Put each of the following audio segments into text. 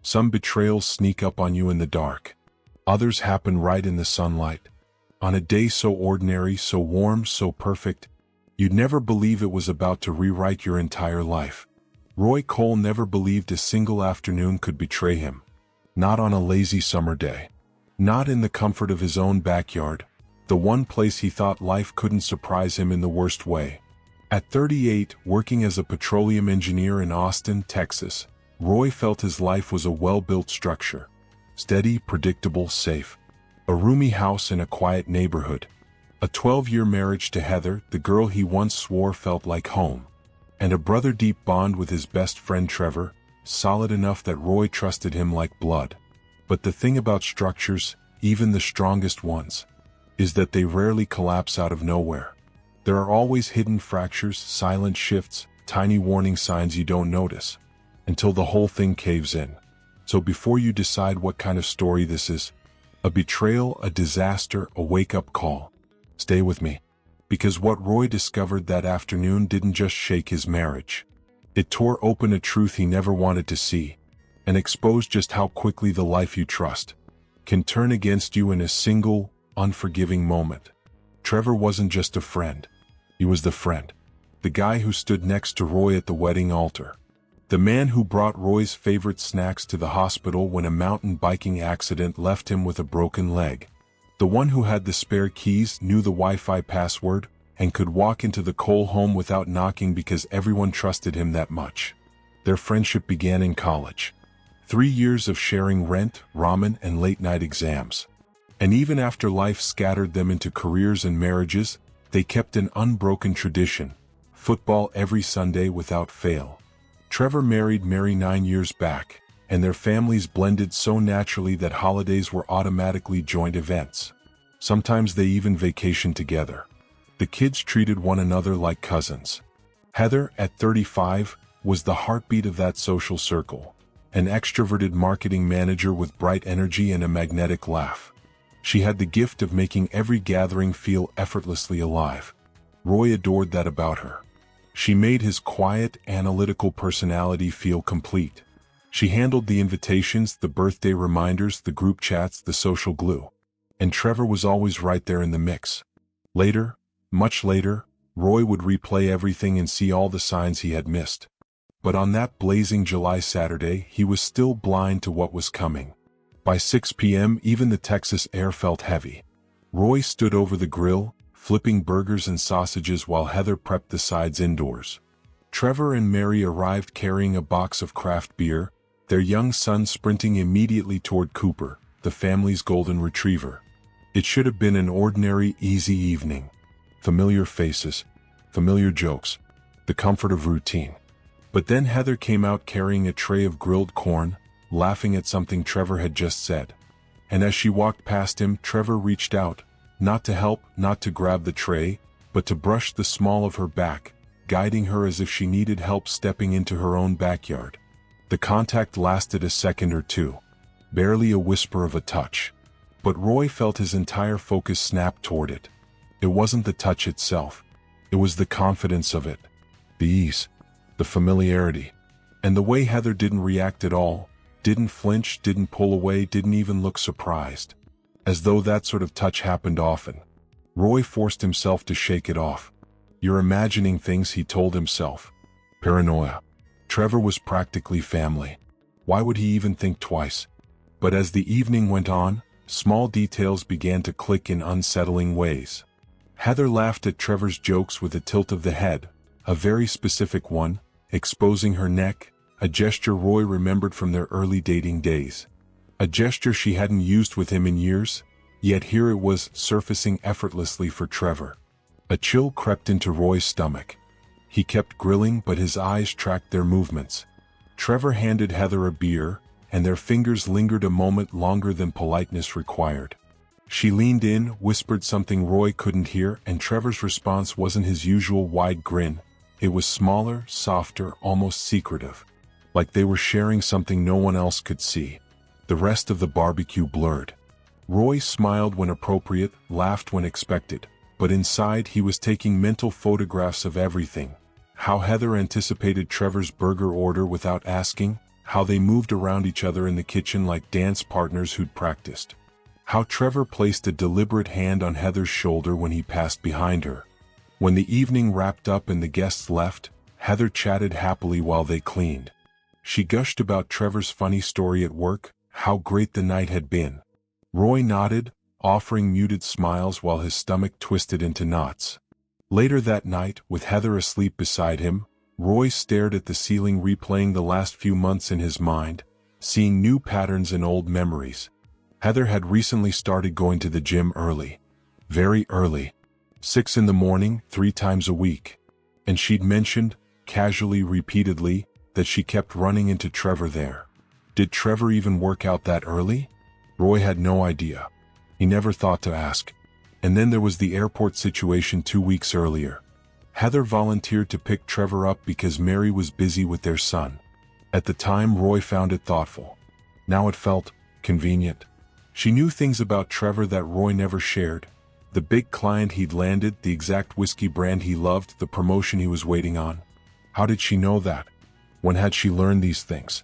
Some betrayals sneak up on you in the dark. Others happen right in the sunlight. On a day so ordinary, so warm, so perfect, you'd never believe it was about to rewrite your entire life. Roy Cole never believed a single afternoon could betray him. Not on a lazy summer day. Not in the comfort of his own backyard, the one place he thought life couldn't surprise him in the worst way. At 38, working as a petroleum engineer in Austin, Texas, Roy felt his life was a well-built structure. Steady, predictable, safe. A roomy house in a quiet neighborhood. A 12-year marriage to Heather, the girl he once swore felt like home. And a brother-deep bond with his best friend Trevor, solid enough that Roy trusted him like blood. But the thing about structures, even the strongest ones, is that they rarely collapse out of nowhere. There are always hidden fractures, silent shifts, tiny warning signs you don't notice, until the whole thing caves in. So before you decide what kind of story this is, a betrayal, a disaster, a wake-up call, stay with me. Because what Roy discovered that afternoon didn't just shake his marriage. It tore open a truth he never wanted to see, and exposed just how quickly the life you trust can turn against you in a single, unforgiving moment. Trevor wasn't just a friend. He was the friend. The guy who stood next to Roy at the wedding altar. The man who brought Roy's favorite snacks to the hospital when a mountain biking accident left him with a broken leg. The one who had the spare keys, knew the Wi-Fi password, and could walk into the Cole home without knocking because everyone trusted him that much. Their friendship began in college. 3 years of sharing rent, ramen, and late-night exams. And even after life scattered them into careers and marriages, they kept an unbroken tradition: football every Sunday without fail. Trevor married Mary 9 years back, and their families blended so naturally that holidays were automatically joint events. Sometimes they even vacationed together. The kids treated one another like cousins. Heather, at 35, was the heartbeat of that social circle, an extroverted marketing manager with bright energy and a magnetic laugh. She had the gift of making every gathering feel effortlessly alive. Roy adored that about her. She made his quiet, analytical personality feel complete. She handled the invitations, the birthday reminders, the group chats, the social glue. And Trevor was always right there in the mix. Later, much later, Roy would replay everything and see all the signs he had missed. But on that blazing July Saturday, he was still blind to what was coming. By 6 p.m., even the Texas air felt heavy. Roy stood over the grill, flipping burgers and sausages while Heather prepped the sides indoors. Trevor and Mary arrived carrying a box of craft beer, their young son sprinting immediately toward Cooper, the family's golden retriever. It should have been an ordinary, easy evening. Familiar faces, familiar jokes, the comfort of routine. But then Heather came out carrying a tray of grilled corn, laughing at something Trevor had just said. And as she walked past him, Trevor reached out, not to help, not to grab the tray, but to brush the small of her back, guiding her as if she needed help stepping into her own backyard. The contact lasted a second or two, barely a whisper of a touch. But Roy felt his entire focus snap toward it. It wasn't the touch itself. It was the confidence of it. The ease. The familiarity. And the way Heather didn't react at all, didn't flinch, didn't pull away, didn't even look surprised. As though that sort of touch happened often. Roy forced himself to shake it off. You're imagining things, he told himself. Paranoia. Trevor was practically family. Why would he even think twice? But as the evening went on, small details began to click in unsettling ways. Heather laughed at Trevor's jokes with a tilt of the head, a very specific one, exposing her neck, a gesture Roy remembered from their early dating days. A gesture she hadn't used with him in years, yet here it was surfacing effortlessly for Trevor. A chill crept into Roy's stomach. He kept grilling, but his eyes tracked their movements. Trevor handed Heather a beer, and their fingers lingered a moment longer than politeness required. She leaned in, whispered something Roy couldn't hear, and Trevor's response wasn't his usual wide grin. It was smaller, softer, almost secretive. Like they were sharing something no one else could see. The rest of the barbecue blurred. Roy smiled when appropriate, laughed when expected, but inside he was taking mental photographs of everything. How Heather anticipated Trevor's burger order without asking, how they moved around each other in the kitchen like dance partners who'd practiced. How Trevor placed a deliberate hand on Heather's shoulder when he passed behind her. When the evening wrapped up and the guests left, Heather chatted happily while they cleaned. She gushed about Trevor's funny story at work, how great the night had been. Roy nodded, offering muted smiles while his stomach twisted into knots. Later that night, with Heather asleep beside him, Roy stared at the ceiling, replaying the last few months in his mind, seeing new patterns and old memories. Heather had recently started going to the gym early. Very early. 6 in the morning, 3 times a week. And she'd mentioned, casually, repeatedly, that she kept running into Trevor there. Did Trevor even work out that early? Roy had no idea. He never thought to ask. And then there was the airport situation 2 weeks earlier. Heather volunteered to pick Trevor up because Mary was busy with their son. At the time, Roy found it thoughtful. Now it felt convenient. She knew things about Trevor that Roy never shared. The big client he'd landed, the exact whiskey brand he loved, the promotion he was waiting on. How did she know that? When had she learned these things?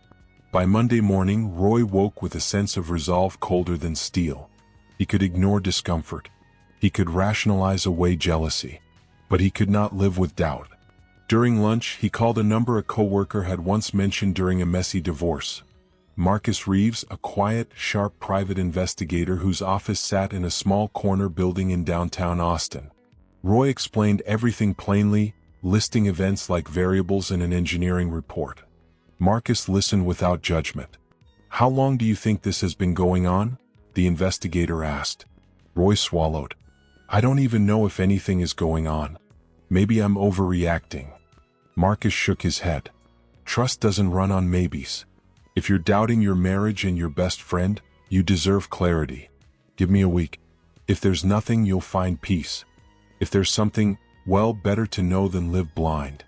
By Monday morning, Roy woke with a sense of resolve colder than steel. He could ignore discomfort. He could rationalize away jealousy. But he could not live with doubt. During lunch, he called a number a coworker had once mentioned during a messy divorce. Marcus Reeves, a quiet, sharp private investigator whose office sat in a small corner building in downtown Austin. Roy explained everything plainly, listing events like variables in an engineering report. Marcus listened without judgment. "How long do you think this has been going on?" the investigator asked. Roy swallowed. "I don't even know if anything is going on. Maybe I'm overreacting." Marcus shook his head. "Trust doesn't run on maybes. If you're doubting your marriage and your best friend, you deserve clarity. Give me a week. If there's nothing, you'll find peace. If there's something, well, better to know than live blind."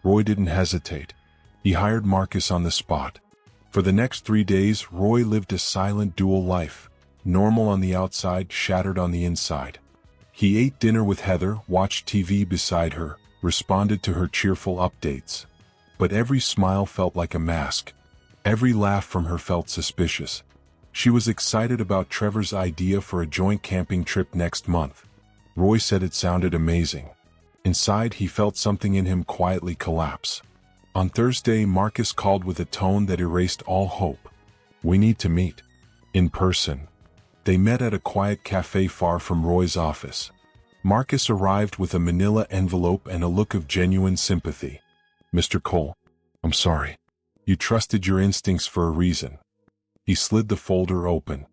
Roy didn't hesitate. He hired Marcus on the spot. For the next 3 days, Roy lived a silent dual life, normal on the outside, shattered on the inside. He ate dinner with Heather, watched TV beside her, responded to her cheerful updates. But every smile felt like a mask. Every laugh from her felt suspicious. She was excited about Trevor's idea for a joint camping trip next month. Roy said it sounded amazing. Inside, he felt something in him quietly collapse. On Thursday, Marcus called with a tone that erased all hope. "We need to meet. In person." They met at a quiet cafe far from Roy's office. Marcus arrived with a manila envelope and a look of genuine sympathy. "Mr. Cole, I'm sorry. You trusted your instincts for a reason." He slid the folder open.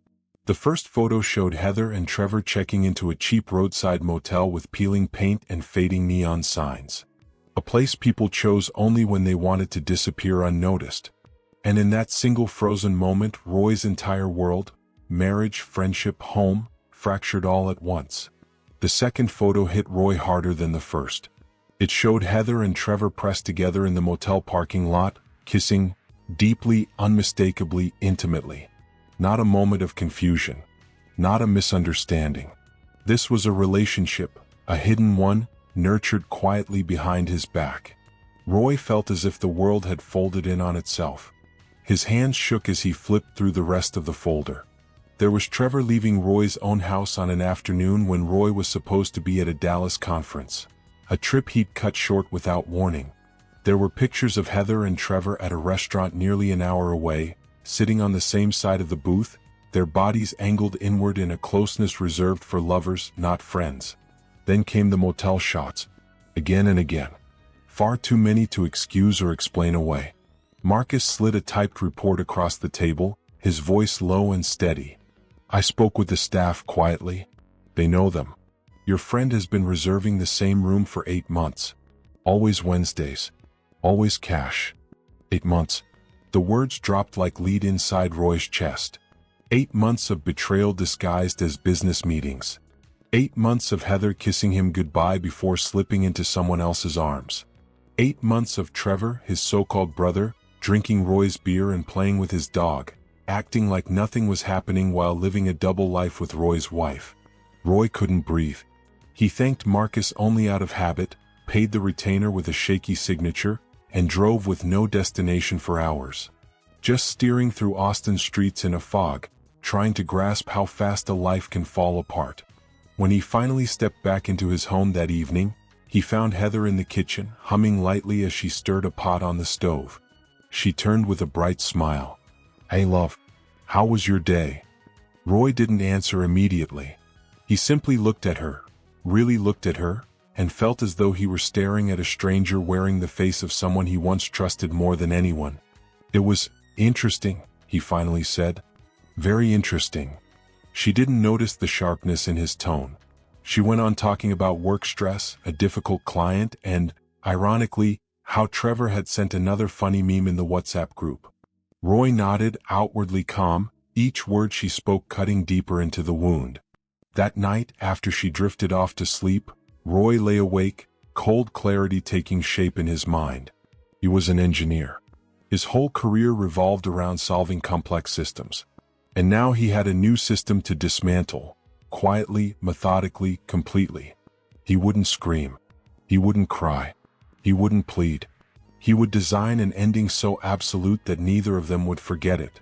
The first photo showed Heather and Trevor checking into a cheap roadside motel with peeling paint and fading neon signs. A place people chose only when they wanted to disappear unnoticed. And in that single frozen moment, Roy's entire world, marriage, friendship, home, fractured all at once. The second photo hit Roy harder than the first. It showed Heather and Trevor pressed together in the motel parking lot, kissing, deeply, unmistakably, intimately. Not a moment of confusion. Not a misunderstanding. This was a relationship, a hidden one, nurtured quietly behind his back. Roy felt as if the world had folded in on itself. His hands shook as he flipped through the rest of the folder. There was Trevor leaving Roy's own house on an afternoon when Roy was supposed to be at a Dallas conference. A trip he'd cut short without warning. There were pictures of Heather and Trevor at a restaurant nearly an hour away, sitting on the same side of the booth, their bodies angled inward in a closeness reserved for lovers, not friends. Then came the motel shots. Again and again. Far too many to excuse or explain away. Marcus slid a typed report across the table, his voice low and steady. "I spoke with the staff quietly. They know them. Your friend has been reserving the same room for 8 months. Always Wednesdays. Always cash. 8 months. The words dropped like lead inside Roy's chest. 8 months of betrayal disguised as business meetings. 8 months of Heather kissing him goodbye before slipping into someone else's arms. 8 months of Trevor, his so-called brother, drinking Roy's beer and playing with his dog, acting like nothing was happening while living a double life with Roy's wife. Roy couldn't breathe. He thanked Marcus only out of habit, paid the retainer with a shaky signature, and drove with no destination for hours. just steering through Austin's streets in a fog, trying to grasp how fast a life can fall apart. When he finally stepped back into his home that evening, he found Heather in the kitchen, humming lightly as she stirred a pot on the stove. She turned with a bright smile. "Hey love, how was your day?" Roy didn't answer immediately. He simply looked at her, really looked at her, and felt as though he were staring at a stranger wearing the face of someone he once trusted more than anyone. "It was interesting," he finally said. "Very interesting." She didn't notice the sharpness in his tone. She went on talking about work stress, a difficult client, and, ironically, how Trevor had sent another funny meme in the WhatsApp group. Roy nodded, outwardly calm, each word she spoke cutting deeper into the wound. That night, after she drifted off to sleep, Roy lay awake, cold clarity taking shape in his mind. He was an engineer. His whole career revolved around solving complex systems. And now he had a new system to dismantle, quietly, methodically, completely. He wouldn't scream. He wouldn't cry. He wouldn't plead. He would design an ending so absolute that neither of them would forget it.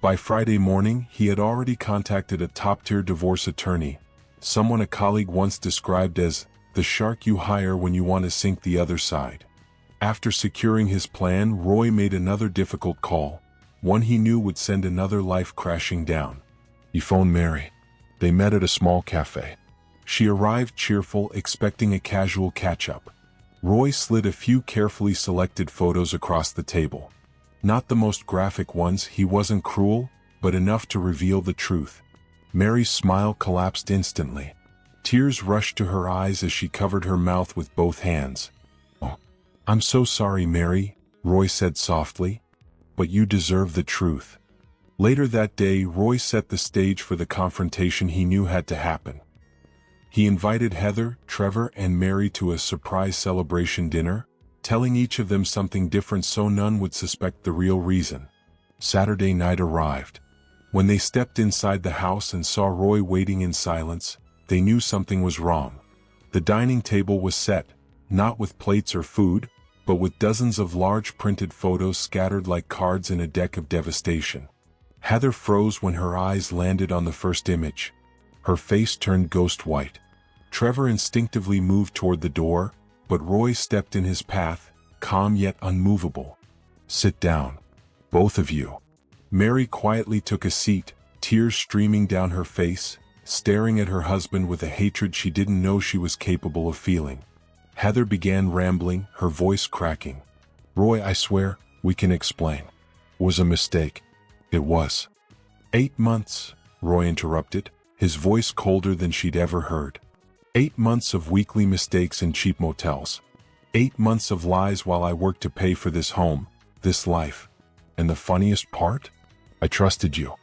By Friday morning, he had already contacted a top-tier divorce attorney, someone a colleague once described as the shark you hire when you want to sink the other side. After securing his plan, Roy made another difficult call, one he knew would send another life crashing down. He phoned Mary. They met at a small cafe. She arrived cheerful, expecting a casual catch-up. Roy slid a few carefully selected photos across the table. Not the most graphic ones, he wasn't cruel, but enough to reveal the truth. Mary's smile collapsed instantly. Tears rushed to her eyes as she covered her mouth with both hands. "Oh, I'm so sorry, Mary," Roy said softly, "but you deserve the truth." Later that day, Roy set the stage for the confrontation he knew had to happen. He invited Heather, Trevor, and Mary to a surprise celebration dinner, telling each of them something different so none would suspect the real reason. Saturday night arrived. When they stepped inside the house and saw Roy waiting in silence, they knew something was wrong. The dining table was set, not with plates or food, but with dozens of large printed photos scattered like cards in a deck of devastation. Heather froze when her eyes landed on the first image. Her face turned ghost white. Trevor instinctively moved toward the door, but Roy stepped in his path, calm yet unmovable. "Sit down. Both of you." Mary quietly took a seat, tears streaming down her face, staring at her husband with a hatred she didn't know she was capable of feeling. Heather began rambling, her voice cracking. "Roy, I swear, we can explain. It was a mistake. It was." 8 months, Roy interrupted, his voice colder than she'd ever heard. 8 months of weekly mistakes in cheap motels. 8 months of lies while I worked to pay for this home, this life. And the funniest part? I trusted you.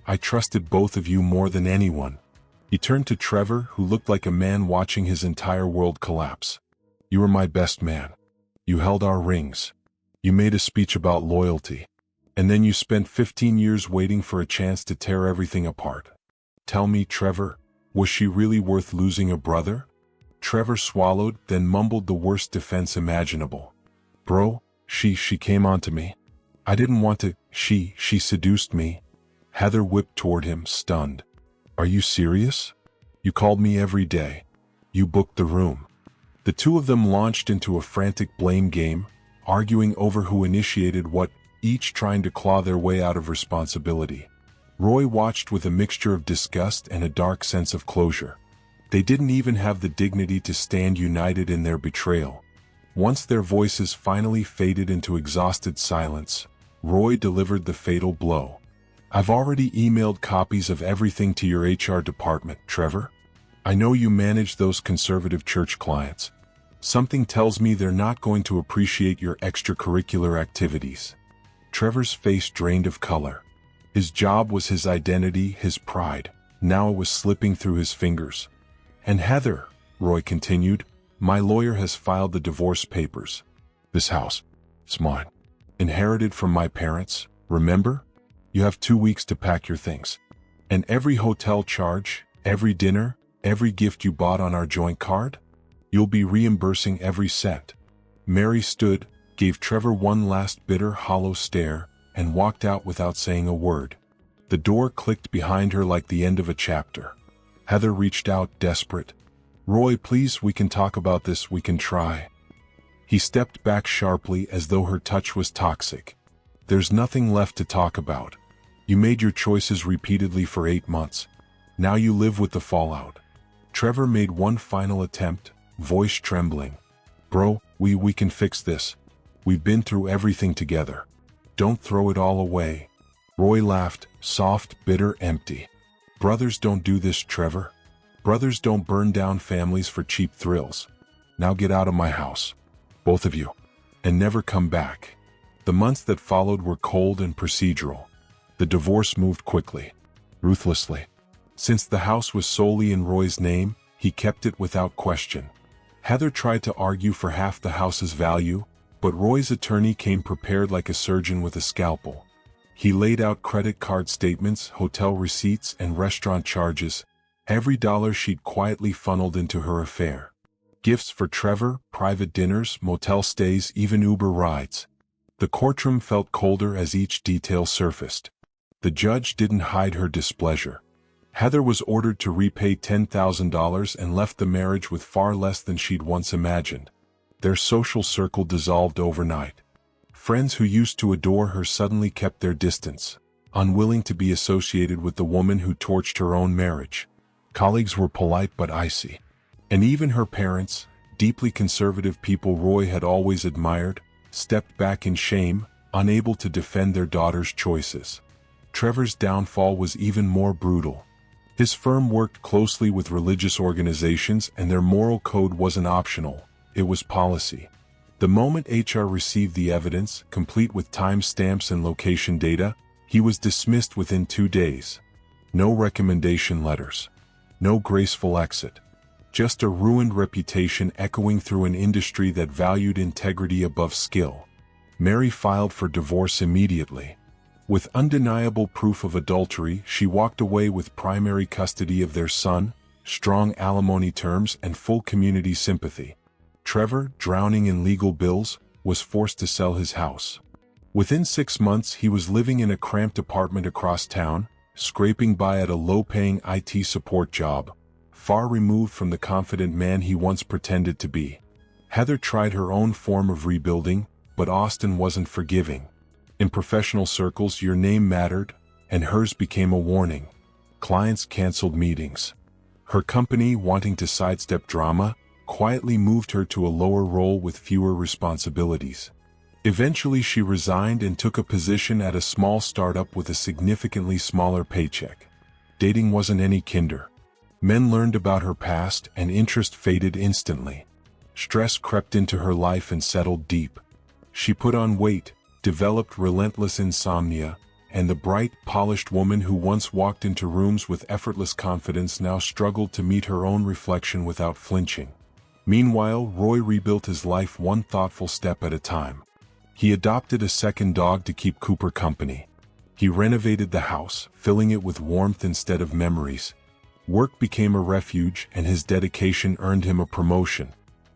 I trusted both of you more than anyone. He turned to Trevor, who looked like a man watching his entire world collapse. "You were my best man. You held our rings. You made a speech about loyalty. And then you spent 15 years waiting for a chance to tear everything apart. Tell me, Trevor, was she really worth losing a brother?" Trevor swallowed, then mumbled the worst defense imaginable. "Bro, she came onto me. I didn't want to, she seduced me." Heather whipped toward him, stunned. "Are you serious? You called me every day. You booked the room." The two of them launched into a frantic blame game, arguing over who initiated what, each trying to claw their way out of responsibility. Roy watched with a mixture of disgust and a dark sense of closure. They didn't even have the dignity to stand united in their betrayal. Once their voices finally faded into exhausted silence, Roy delivered the fatal blow. "I've already emailed copies of everything to your HR department, Trevor. I know you manage those conservative church clients. Something tells me they're not going to appreciate your extracurricular activities." Trevor's face drained of color. His job was his identity, his pride. Now it was slipping through his fingers. "And Heather," Roy continued, "my lawyer has filed the divorce papers. This house, it's mine. Inherited from my parents, remember? You have 2 weeks to pack your things. And every hotel charge, every dinner, every gift you bought on our joint card, you'll be reimbursing every cent." Mary stood, gave Trevor one last bitter, hollow stare, and walked out without saying a word. The door clicked behind her like the end of a chapter. Heather reached out, desperate. "Roy, please, we can talk about this, we can try." He stepped back sharply as though her touch was toxic. "There's nothing left to talk about. You made your choices repeatedly for 8 months. Now you live with the fallout." Trevor made one final attempt, voice trembling. "Bro, we can fix this. We've been through everything together. Don't throw it all away." Roy laughed, soft, bitter, empty. "Brothers don't do this, Trevor. Brothers don't burn down families for cheap thrills. Now get out of my house. Both of you. And never come back." The months that followed were cold and procedural. The divorce moved quickly, ruthlessly. Since the house was solely in Roy's name, he kept it without question. Heather tried to argue for half the house's value, but Roy's attorney came prepared like a surgeon with a scalpel. He laid out credit card statements, hotel receipts, and restaurant charges, every dollar she'd quietly funneled into her affair. Gifts for Trevor, private dinners, motel stays, even Uber rides. The courtroom felt colder as each detail surfaced. The judge didn't hide her displeasure. Heather was ordered to repay $10,000 and left the marriage with far less than she'd once imagined. Their social circle dissolved overnight. Friends who used to adore her suddenly kept their distance, unwilling to be associated with the woman who torched her own marriage. Colleagues were polite but icy. And even her parents, deeply conservative people Roy had always admired, stepped back in shame, unable to defend their daughter's choices. Trevor's downfall was even more brutal. His firm worked closely with religious organizations, and their moral code wasn't optional, it was policy. The moment HR received the evidence, complete with timestamps and location data, he was dismissed within 2 days. No recommendation letters. No graceful exit. Just a ruined reputation echoing through an industry that valued integrity above skill. Mary filed for divorce immediately. With undeniable proof of adultery, she walked away with primary custody of their son, strong alimony terms, and full community sympathy. Trevor, drowning in legal bills, was forced to sell his house. Within 6 months, he was living in a cramped apartment across town, scraping by at a low-paying IT support job, far removed from the confident man he once pretended to be. Heather tried her own form of rebuilding, but Austin wasn't forgiving. In professional circles, your name mattered, and hers became a warning. Clients canceled meetings. Her company, wanting to sidestep drama, quietly moved her to a lower role with fewer responsibilities. Eventually, she resigned and took a position at a small startup with a significantly smaller paycheck. Dating wasn't any kinder. Men learned about her past, and interest faded instantly. Stress crept into her life and settled deep. She put on weight, developed relentless insomnia, and the bright, polished woman who once walked into rooms with effortless confidence now struggled to meet her own reflection without flinching. Meanwhile, Roy rebuilt his life one thoughtful step at a time. He adopted a second dog to keep Cooper company. He renovated the house, filling it with warmth instead of memories. Work became a refuge, and his dedication earned him a promotion.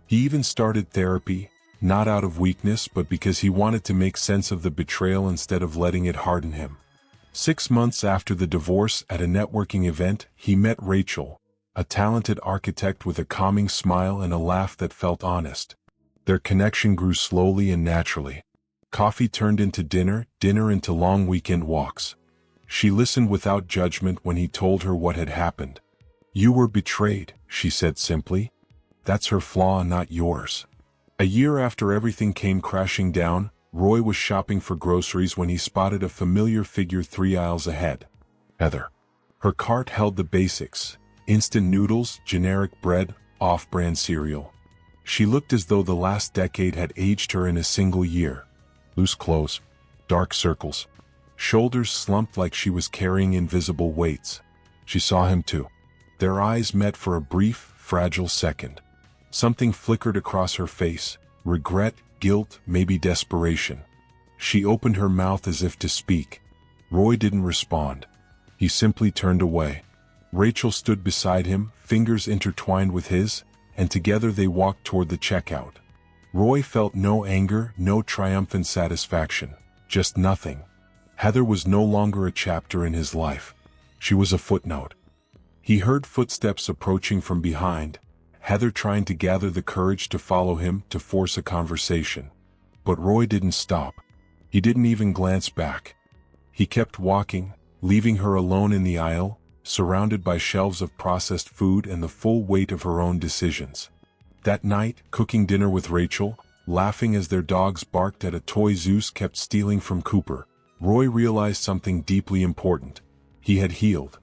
He even started therapy, not out of weakness but because he wanted to make sense of the betrayal instead of letting it harden him. 6 months after the divorce, at a networking event, he met Rachel, a talented architect with a calming smile and a laugh that felt honest. Their connection grew slowly and naturally. Coffee turned into dinner, dinner into long weekend walks. She listened without judgment when he told her what had happened. "You were betrayed," she said simply. "That's her flaw, not yours." A year after everything came crashing down, Roy was shopping for groceries when he spotted a familiar figure 3 aisles ahead. Heather. Her cart held the basics: instant noodles, generic bread, off-brand cereal. She looked as though the last decade had aged her in a single year. Loose clothes, dark circles, shoulders slumped like she was carrying invisible weights. She saw him too. Their eyes met for a brief, fragile second. Something flickered across her face: regret, guilt, maybe desperation. She opened her mouth as if to speak. Roy didn't respond. He simply turned away. Rachel stood beside him, fingers intertwined with his, and together they walked toward the checkout. Roy felt no anger, no triumphant satisfaction, just nothing. Heather was no longer a chapter in his life. She was a footnote. He heard footsteps approaching from behind, Heather trying to gather the courage to follow him to force a conversation. But Roy didn't stop. He didn't even glance back. He kept walking, leaving her alone in the aisle, surrounded by shelves of processed food and the full weight of her own decisions. That night, cooking dinner with Rachel, laughing as their dogs barked at a toy Zeus kept stealing from Cooper, Roy realized something deeply important. He had healed.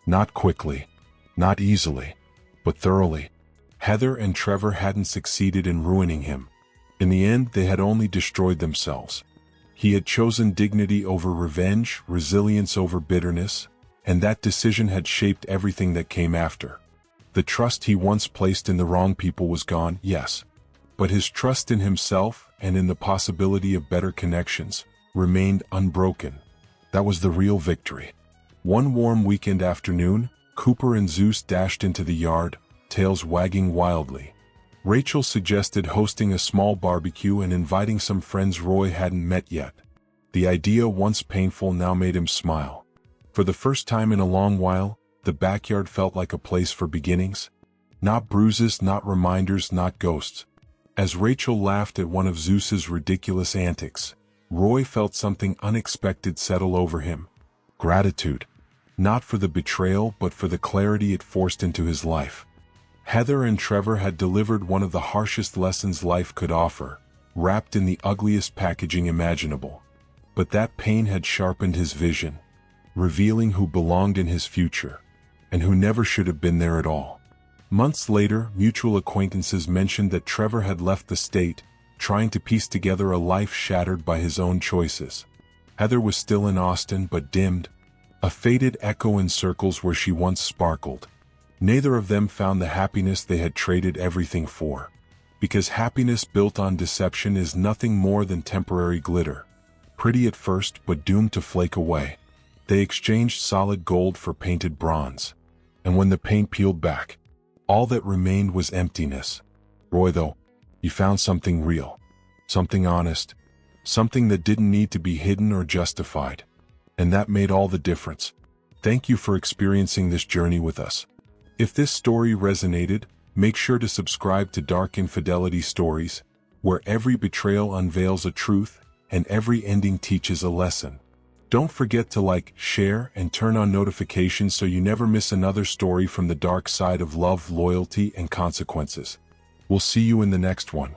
Not quickly, not easily, but thoroughly. Heather and Trevor hadn't succeeded in ruining him. In the end, they had only destroyed themselves. He had chosen dignity over revenge, resilience over bitterness, and that decision had shaped everything that came after. The trust he once placed in the wrong people was gone, yes. But his trust in himself and in the possibility of better connections remained unbroken. That was the real victory. One warm weekend afternoon, Cooper and Zeus dashed into the yard, tails wagging wildly. Rachel suggested hosting a small barbecue and inviting some friends Roy hadn't met yet. The idea, once painful, now made him smile. For the first time in a long while, the backyard felt like a place for beginnings. Not bruises, not reminders, not ghosts. As Rachel laughed at one of Zeus's ridiculous antics, Roy felt something unexpected settle over him. Gratitude. Not for the betrayal, but for the clarity it forced into his life. Heather and Trevor had delivered one of the harshest lessons life could offer, wrapped in the ugliest packaging imaginable. But that pain had sharpened his vision, revealing who belonged in his future, and who never should have been there at all. Months later, mutual acquaintances mentioned that Trevor had left the state, trying to piece together a life shattered by his own choices. Heather was still in Austin, but dimmed, a faded echo in circles where she once sparkled. Neither of them found the happiness they had traded everything for. Because happiness built on deception is nothing more than temporary glitter. Pretty at first, but doomed to flake away. They exchanged solid gold for painted bronze. And when the paint peeled back, all that remained was emptiness. Roy, though, you found something real. Something honest. Something that didn't need to be hidden or justified. And that made all the difference. Thank you for experiencing this journey with us. If this story resonated, make sure to subscribe to Dark Infidelity Stories, where every betrayal unveils a truth and every ending teaches a lesson. Don't forget to like, share, and turn on notifications so you never miss another story from the dark side of love, loyalty, and consequences. We'll see you in the next one.